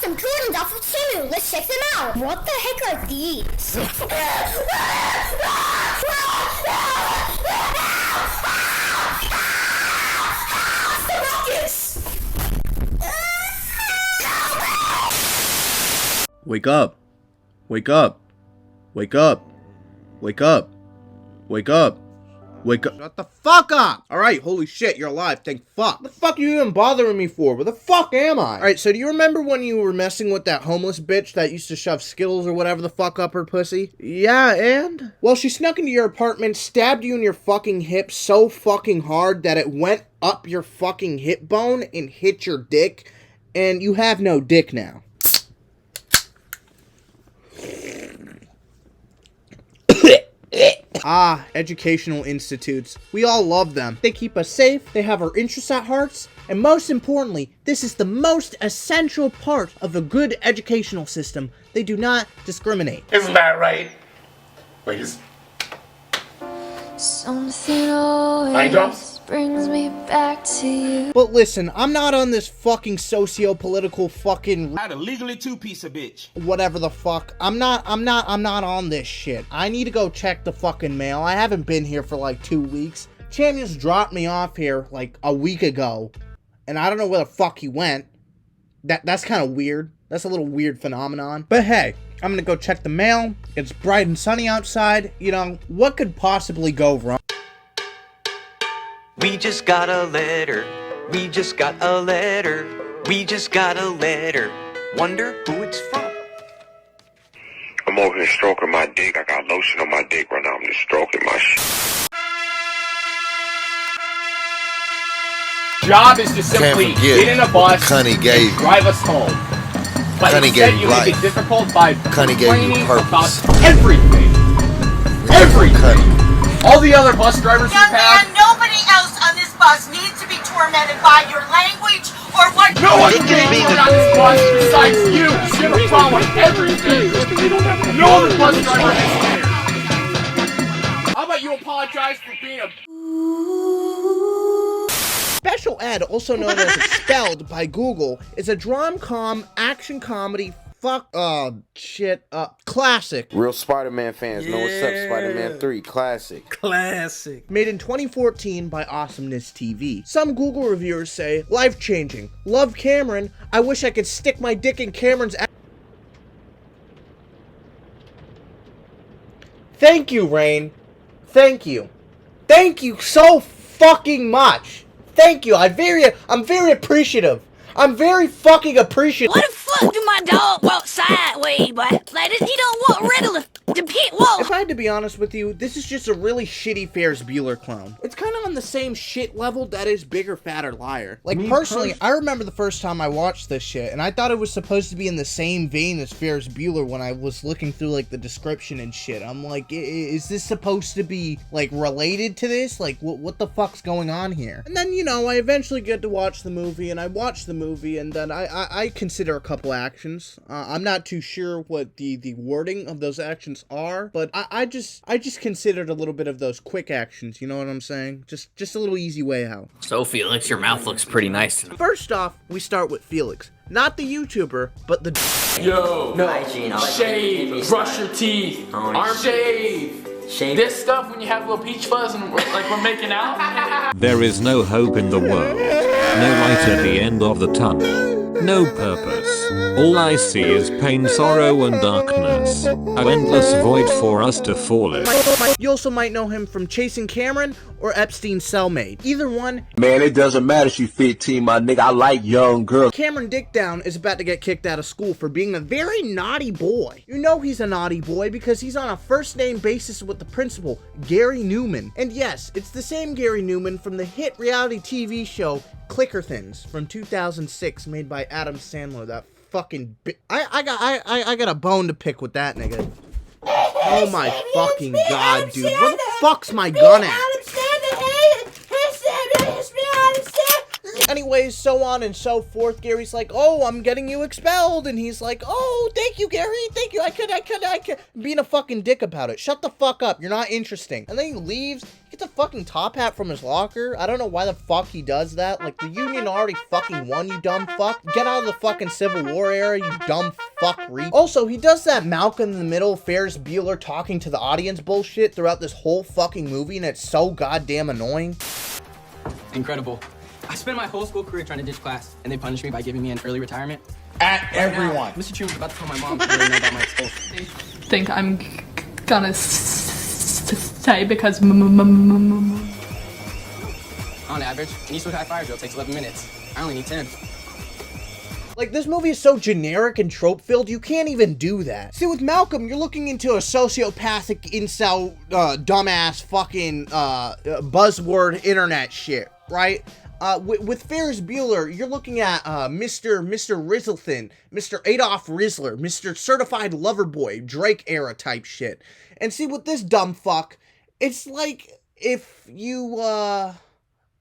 some Jordans off of Chamuel. Let's check them out. What the heck are these? Wake up. Wake up. Wake up. Wake up. Wake up. Wake up. Shut the fuck up! Alright, holy shit, you're alive, thank fuck. What the fuck are you even bothering me for? Where the fuck am I? Alright, so do you remember when you were messing with that homeless bitch that used to shove Skittles or whatever the fuck up her pussy? Yeah, and? Well, she snuck into your apartment, stabbed you in your fucking hip so fucking hard that it went up your fucking hip bone and hit your dick, and you have no dick now. Ah, educational institutes. We all love them. They keep us safe, they have our interests at heart, and most importantly, this is the most essential part of a good educational system. They do not discriminate. Isn't that right? Ladies. Something always brings me back to you. But listen, I'm not on this fucking socio-political fucking Not a legally two-piece of bitch. whatever the fuck. I'm not on this shit. I need to go check the fucking mail. I haven't been here for like 2 weeks. Chamuel dropped me off here like a week ago, and I don't know where the fuck he went. That's kind of weird. That's a little weird phenomenon. But hey, I'm gonna go check the mail. It's bright and sunny outside. You know, what could possibly go wrong? We just got a letter. We just got a letter. We just got a letter. Wonder who it's from. I'm over here stroking my dick. I got lotion on my dick right now. I'm just stroking my shit. Job is to simply get in a bus and drive us home. But instead you make it difficult by complaining about everything. Everything. All the other bus drivers Young man, nobody else on this bus needs to be tormented by your language or what. No one can be on this bus besides you. You have a problem with everything. No other bus driver is there. How about you apologize for being a... Special Ed, also known as Expelled by Google, is a drom-com action comedy classic. Real Spider-Man fans know what's up. Spider-Man 3, classic. Classic. Made in 2014 by Awesomeness TV. Some Google reviewers say, life-changing. Love Cameron. I wish I could stick my dick in Cameron's ass. Thank you, Rain. Thank you. Thank you so fucking much. Thank you. I'm very appreciative. I'm very fucking appreciative. What the fuck do my dog walk sideways, but like this, he don't walk regular. The pit walk. If I had to be honest with you, this is just a really shitty Ferris Bueller clown. It's kind of on the same shit level that is Bigger, Fatter, Liar. Like, personally, I remember the first time I watched this shit, and I thought it was supposed to be in the same vein as Ferris Bueller when I was looking through, like, the description and shit. I'm like, is this supposed to be, like, related to this? Like, what the fuck's going on here? And then, you know, I eventually get to watch the movie, and I watch the movie, and then I consider a couple actions. I'm not too sure what the wording of those actions are, but I just considered a little bit of those quick actions, you know what I'm saying? Just a little easy way out. So Felix, your mouth looks pretty nice tonight. First off, we start with Felix. Not the YouTuber, but the Yo, no. Shave, brush your teeth, arm shave. This stuff when you have a little peach fuzz and like we're making out. There is no hope in the world. No light at the end of the tunnel. No purpose. All I see is pain, sorrow, and darkness. An endless void for us to fall in. You also might know him from Chasing Cameron or Epstein's Cellmate. Either one. Man, it doesn't matter if you 15, my nigga. I like young girls. Cameron Dickdown is about to get kicked out of school for being a very naughty boy. You know he's a naughty boy because he's on a first-name basis with the principal, Gary Newman. And yes, it's the same Gary Newman from the hit reality TV show Clicker Things from 2006, made by Adam Sandler. That fucking I got a bone to pick with that nigga. Oh my fucking god, dude. Where the fuck's my gun at? Anyways, so on and so forth. Gary's like, oh, I'm getting you expelled. And he's like, oh, thank you, Gary. Thank you. I could. Being a fucking dick about it. Shut the fuck up. You're not interesting. And then he leaves. He gets a fucking top hat from his locker. I don't know why the fuck he does that. Like, the Union already fucking won, you dumb fuck. Get out of the fucking Civil War era, you dumb fuck reap. Also, he does that Malcolm in the Middle, Ferris Bueller talking to the audience bullshit throughout this whole fucking movie, and it's so goddamn annoying. Incredible. I spent my whole school career trying to ditch class, and they punished me by giving me an early retirement. At everyone. Mr. Chamuel was about to tell my mom to really know about my expulsion. I think I'm gonna stay because on average, an Eastwood High fire drill takes 11 minutes. I only need 10. Like, this movie is so generic and trope-filled, you can't even do that. See, with Malcolm, you're looking into a sociopathic, incel, dumbass, fucking, buzzword internet shit, right? With Ferris Bueller, you're looking at, Mr. Rizzleton, Mr. Adolf Rizzler, Mr. Certified Lover Boy, Drake era type shit. And see, with this dumb fuck, it's like, if you,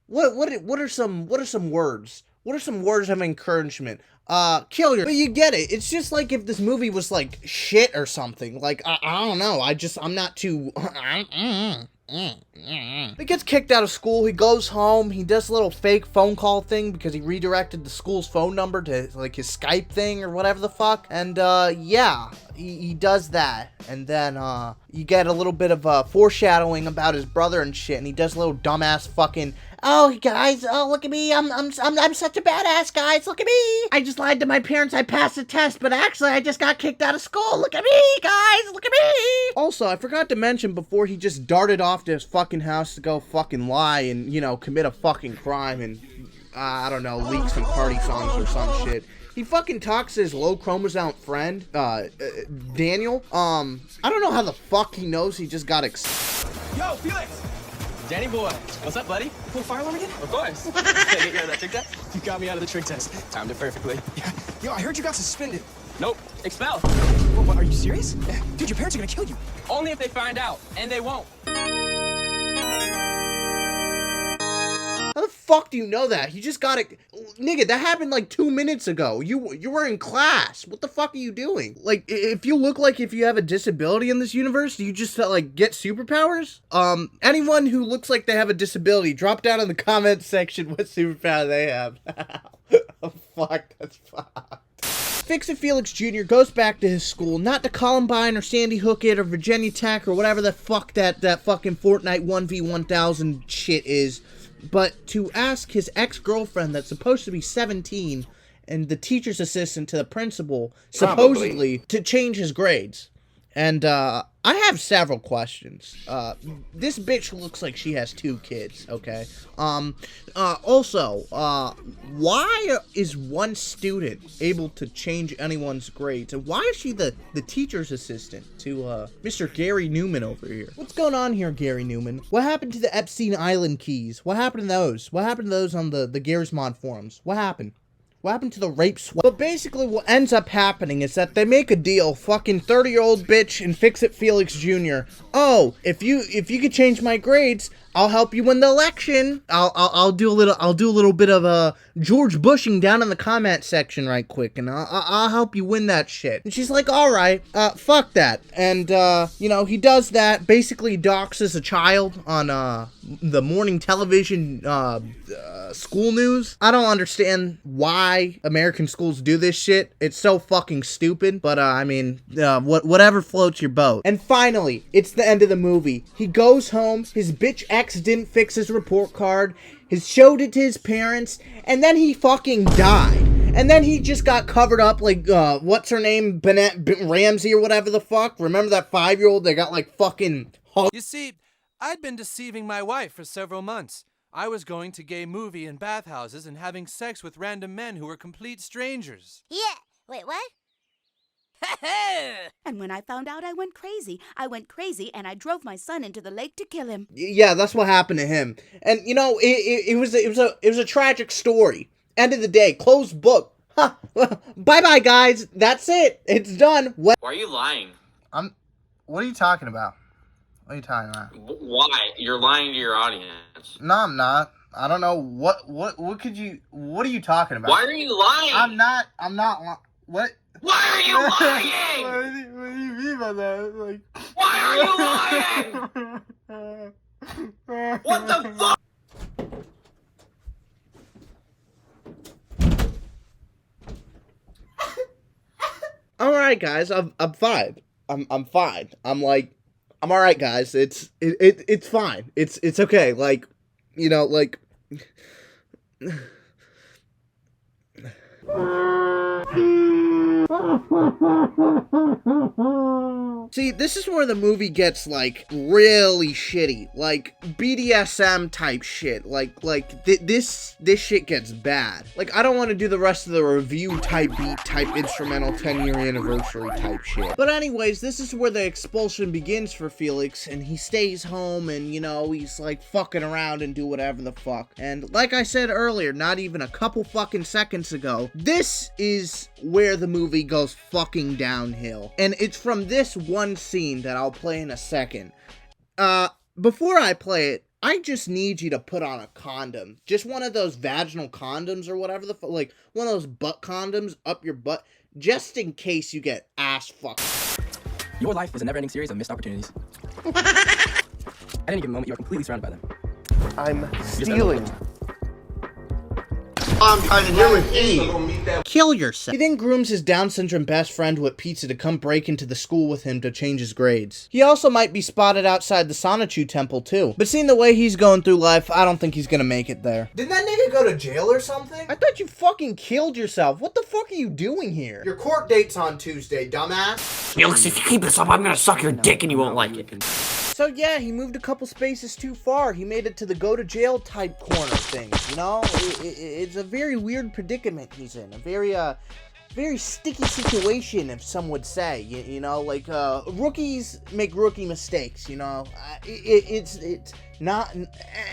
what are some words? What are some words of encouragement? Kill your... But you get it. It's just like if this movie was, like, shit or something. Like, I don't know. I'm not too... He gets kicked out of school. He goes home. He does a little fake phone call thing because he redirected the school's phone number to, like, his Skype thing or whatever the fuck. And, yeah. He does that. And then, you get a little bit of, foreshadowing about his brother and shit. And he does a little dumbass fucking... Oh, guys, oh, look at me, I'm such a badass, guys, look at me. I just lied to my parents, I passed the test, but actually I just got kicked out of school. Look at me, guys, look at me. Also, I forgot to mention before he just darted off to his fucking house to go fucking lie and, you know, commit a fucking crime and, I don't know, leak some party songs or some shit. He fucking talks to his low chromosome friend, Daniel. I don't know how the fuck he knows he just got Yo, Felix! Danny boy, what's up, buddy? Pull fire alarm again? Of course. Can I get you out of that trick test? You got me out of the trick test. Timed it perfectly. Yeah. Yo, I heard you got suspended. Nope. Expelled. What, are you serious? Yeah. Dude, your parents are gonna kill you. Only if they find out, and they won't. How the fuck do you know that? You just got it. Nigga, that happened like 2 minutes ago. You were in class. What the fuck are you doing? Like, if you look like if you have a disability in this universe, do you just, like, get superpowers? Anyone who looks like they have a disability, drop down in the comment section what superpower they have. Oh, fuck, that's fucked. Fix-It Felix Jr. goes back to his school, not to Columbine or Sandy Hook It or Virginia Tech or whatever the fuck that fucking Fortnite 1v1000 shit is, but to ask his ex-girlfriend that's supposed to be 17 and the teacher's assistant to the principal, supposedly, to change his grades. And, I have several questions. This bitch looks like she has 2 kids, okay? Also, why is one student able to change anyone's grades? And why is she the teacher's assistant to, Mr. Gary Newman over here? What's going on here, Gary Newman? What happened to the Epstein Island keys? What happened to those? What happened to those on the Gary's Mod forums? What happened? What happened to the rape swap? But basically what ends up happening is that they make a deal, fucking 30-year-old bitch and Fix-It Felix Jr. Oh, if you could change my grades, I'll help you win the election. I'll do a little bit of George Bushing down in the comment section right quick, and I'll help you win that shit. And she's like, all right, fuck that. And you know, he does that. Basically, doxes a child on the morning television school news. I don't understand why American schools do this shit. It's so fucking stupid. But I mean, whatever floats your boat. And finally, it's the end of the movie. He goes home. His bitch ex didn't fix his report card. He showed it to his parents, and then he fucking died. And then he just got covered up like, what's her name? Ramsey or whatever the fuck. Remember that 5-year-old that got like fucking... You see, I'd been deceiving my wife for several months. I was going to gay movie and bathhouses and having sex with random men who were complete strangers. Yeah. Wait, what? And when I found out, I went crazy. I went crazy, and I drove my son into the lake to kill him. Yeah, that's what happened to him. And you know, it was a tragic story. End of the day, closed book. Huh. Bye, guys. That's it. It's done. Why are you lying? What are you talking about? What are you talking about? Why? You're lying to your audience. No, I'm not. I don't know what are you talking about? Why are you lying? I'm not what? Why are you lying? What do you mean by that? Like, why are you lying? What the fuck? I'm alright, guys. I'm fine. I'm fine. I'm alright, guys. It's fine. It's okay. Like, you know, like. See, this is where the movie gets, like, really shitty. Like, BDSM type shit. This shit gets bad. Like, I don't want to do the rest of the review type beat type instrumental 10-year anniversary type shit. But anyways, this is where the expulsion begins for Felix, and he stays home, and, you know, he's, like, fucking around and do whatever the fuck. And like I said earlier, not even a couple fucking seconds ago, this is where the movie goes fucking downhill. And it's from this one scene that I'll play in a second. Before I play it, I just need you to put on a condom. Just one of those vaginal condoms or whatever the fuck, like one of those butt condoms up your butt, just in case you get ass fucked. Your life is a never-ending series of missed opportunities. At any given moment, you are completely surrounded by them. I'm stealing. I'm trying to do with Eve. Kill yourself. He then grooms his Down syndrome best friend with pizza to come break into the school with him to change his grades. He also might be spotted outside the Sanachu temple too. But seeing the way he's going through life, I don't think he's gonna make it there. Did that nigga go to jail or something? I thought you fucking killed yourself. What the fuck are you doing here? Your court date's on Tuesday, dumbass. Felix, if you keep this up, I'm gonna suck your dick and you won't like it. So yeah, he moved a couple spaces too far. He made it to the go to jail type corner thing, you know? It's a very weird predicament he's in. A very sticky situation, if some would say. You know, like, rookies make rookie mistakes, you know? It's not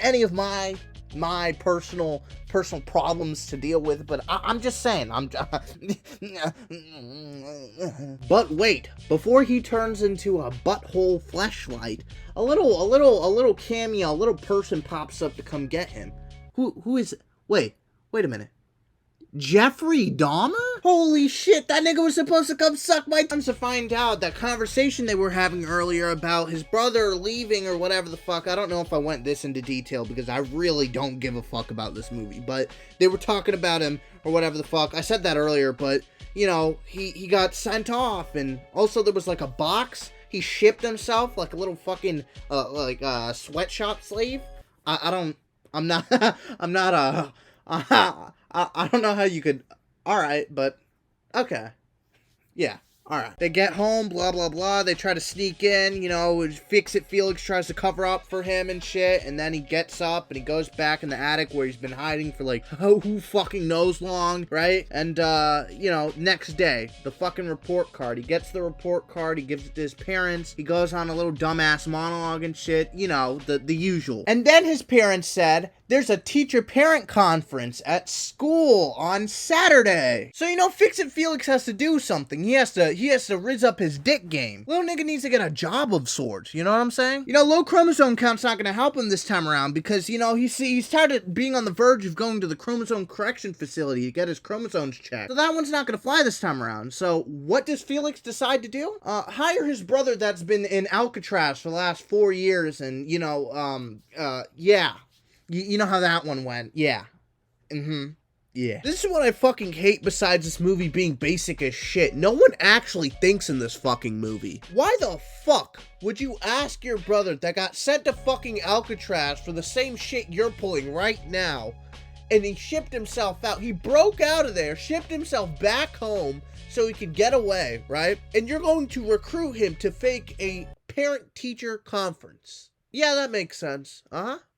any of my personal problems to deal with, but I'm just saying, But wait, before he turns into a butthole fleshlight, a little cameo, a little person pops up to come get him. Who is, wait a minute. Jeffrey Dahmer? Holy shit, that nigga was supposed to come suck my thumbs to find out that conversation they were having earlier about his brother leaving or whatever the fuck. I don't know if I went this into detail because I really don't give a fuck about this movie, but they were talking about him or whatever the fuck. I said that earlier, but, you know, he got sent off, and also there was like a box. He shipped himself like a little fucking, sweatshop slave. I don't know how you could, alright, but, okay, yeah, alright. They get home, blah, blah, blah, they try to sneak in, you know, Fix-It Felix tries to cover up for him and shit, and then he gets up and he goes back in the attic where he's been hiding for, like, who fucking knows long, right? And, you know, next day, the fucking report card, he gets the report card, he gives it to his parents, he goes on a little dumbass monologue and shit, you know, the usual. And then his parents said, there's a teacher-parent conference at school on Saturday. So, you know, Fix-It Felix has to do something. He has to rizz up his dick game. Little nigga needs to get a job of sorts, you know what I'm saying? You know, low chromosome count's not gonna help him this time around because, you know, he's tired of being on the verge of going to the chromosome correction facility to get his chromosomes checked. So that one's not gonna fly this time around. So what does Felix decide to do? Hire his brother that's been in Alcatraz for the last 4 years and, you know, yeah. You know how that one went. Yeah. Yeah. This is what I fucking hate besides this movie being basic as shit. No one actually thinks in this fucking movie. Why the fuck would you ask your brother that got sent to fucking Alcatraz for the same shit you're pulling right now, and he shipped himself out? He broke out of there, shipped himself back home so he could get away, right? And you're going to recruit him to fake a parent-teacher conference. Yeah, that makes sense.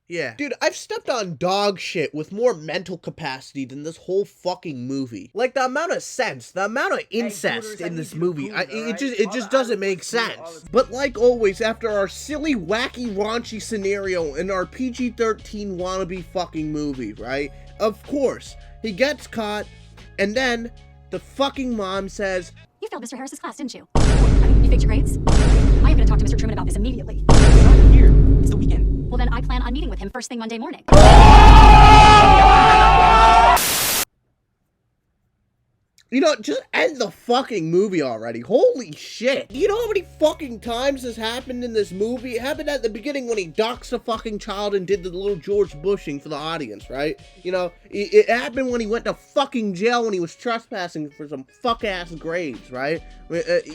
Yeah. Dude, I've stepped on dog shit with more mental capacity than this whole fucking movie. Like, the amount of sense, the amount of incest in this movie, it just doesn't make sense. But like always, after our silly, wacky, raunchy scenario in our PG-13 wannabe fucking movie, right? Of course, he gets caught, and then the fucking mom says, "You failed Mr. Harris's class, didn't you? You faked your grades? I am going to talk to Mr. Truman about this immediately." It's not here. It's the weekend. Well, then I plan on meeting with him first thing Monday morning. You know, just end the fucking movie already. Holy shit. You know how many fucking times this happened in this movie? It happened at the beginning when he doxed a fucking child and did the little George Bushing for the audience, right? You know, it happened when he went to fucking jail when he was trespassing for some fuck-ass grades, right?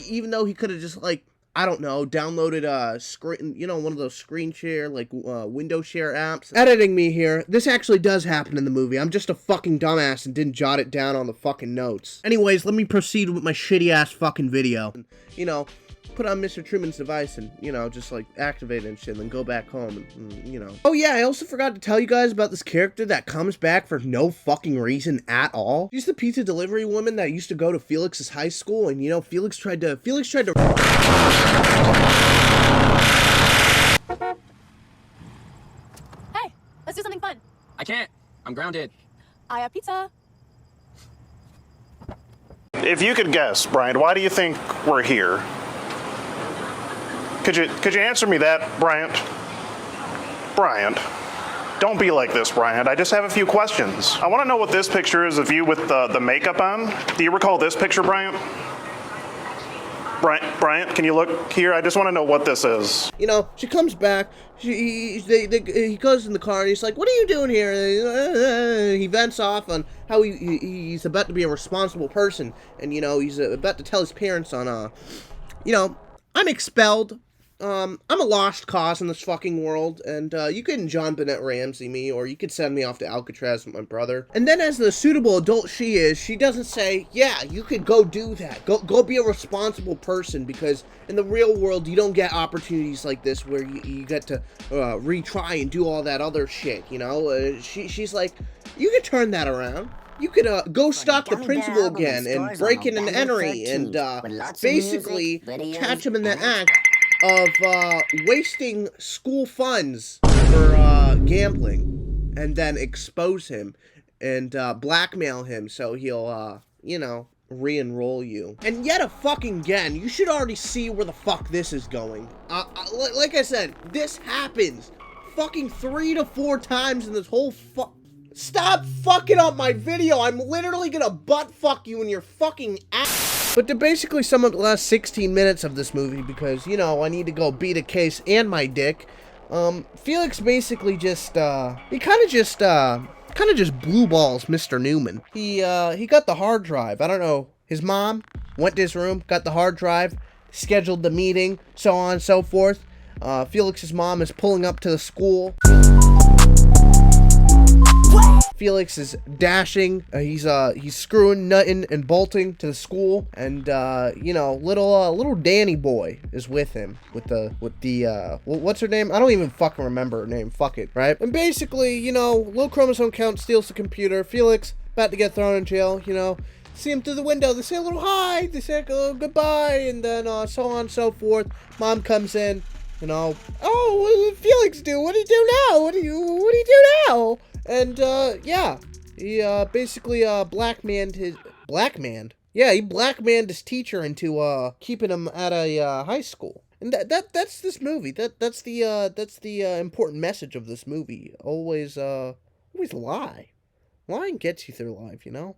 Even though he could have just, like, I don't know, downloaded a screen, you know, one of those screen share, like, window share apps. Editing me here. This actually does happen in the movie. I'm just a fucking dumbass and didn't jot it down on the fucking notes. Anyways, let me proceed with my shitty-ass fucking video. You know, put on Mr. Truman's device and, you know, just, like, activate it and shit and then go back home and, you know. Oh, yeah, I also forgot to tell you guys about this character that comes back for no fucking reason at all. She's the pizza delivery woman that used to go to Felix's high school, and, you know, Felix tried to... Hey, let's do something fun. I can't. I'm grounded. I have pizza. If you could guess, Bryant, why do you think we're here? Could you answer me that, Bryant? Bryant, don't be like this, Bryant. I just have a few questions. I want to know what this picture is of you with the makeup on. Do you recall this picture, Bryant? Bryant, can you look here? I just want to know what this is. You know, she comes back, he goes in the car and he's like, what are you doing here? He vents off on how he's about to be a responsible person. And, you know, he's about to tell his parents on, you know, I'm expelled. I'm a lost cause in this fucking world, and you can John Bennett Ramsey me, or you could send me off to Alcatraz with my brother. And then as the suitable adult she is, she doesn't say, yeah, you could go do that. Go be a responsible person, because in the real world, you don't get opportunities like this where you get to retry and do all that other shit, you know? She's like, you could turn that around. You could go stalk the principal again and break in and entry and basically catch him in the act of wasting school funds for gambling, and then expose him and blackmail him so he'll you know, re-enroll you. And yet again, you should already see where the fuck this is going. Like I said, this happens fucking 3 to 4 times in this whole Stop fucking up my video! I'm literally gonna butt fuck you in your fucking ass! But to basically sum up the last 16 minutes of this movie, because, you know, I need to go beat a case and my dick, Felix basically just, he kind of just blue balls Mr. Newman. He got the hard drive. I don't know. His mom went to his room, got the hard drive, scheduled the meeting, so on and so forth. Felix's mom is pulling up to the school. Felix is dashing. He's screwing, nutting, and bolting to the school, and you know, little Danny boy is with him with the what's her name? I don't even fucking remember her name. Fuck it, right? And basically, you know, little chromosome count steals the computer. Felix about to get thrown in jail. You know, see him through the window. They say a little hi. They say a little goodbye, and then so on and so forth. Mom comes in. You know, oh, what did Felix do? What do you do now? What do you do now? And, yeah, he, basically, blackmanned his teacher into, keeping him at a, high school. And that's this movie. That's the important message of this movie. Always lie. Lying gets you through life, you know?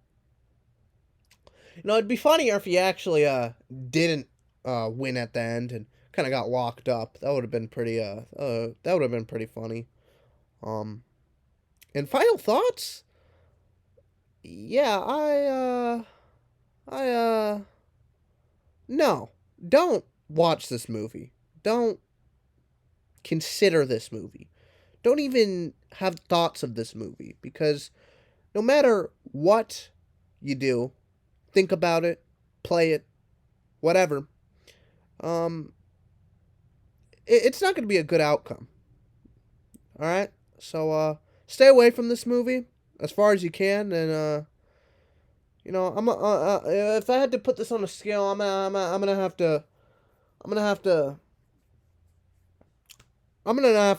You know, it'd be funnier if he actually, didn't, win at the end and kind of got locked up. That would have been pretty, funny. And final thoughts? Yeah, no, don't watch this movie. Don't consider this movie. Don't even have thoughts of this movie, because no matter what you do, think about it, play it, whatever, it's not going to be a good outcome. Alright? So, stay away from this movie as far as you can, and you know, if I had to put this on a scale, I'm gonna have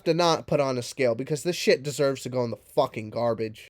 to not put on a scale, because this shit deserves to go in the fucking garbage.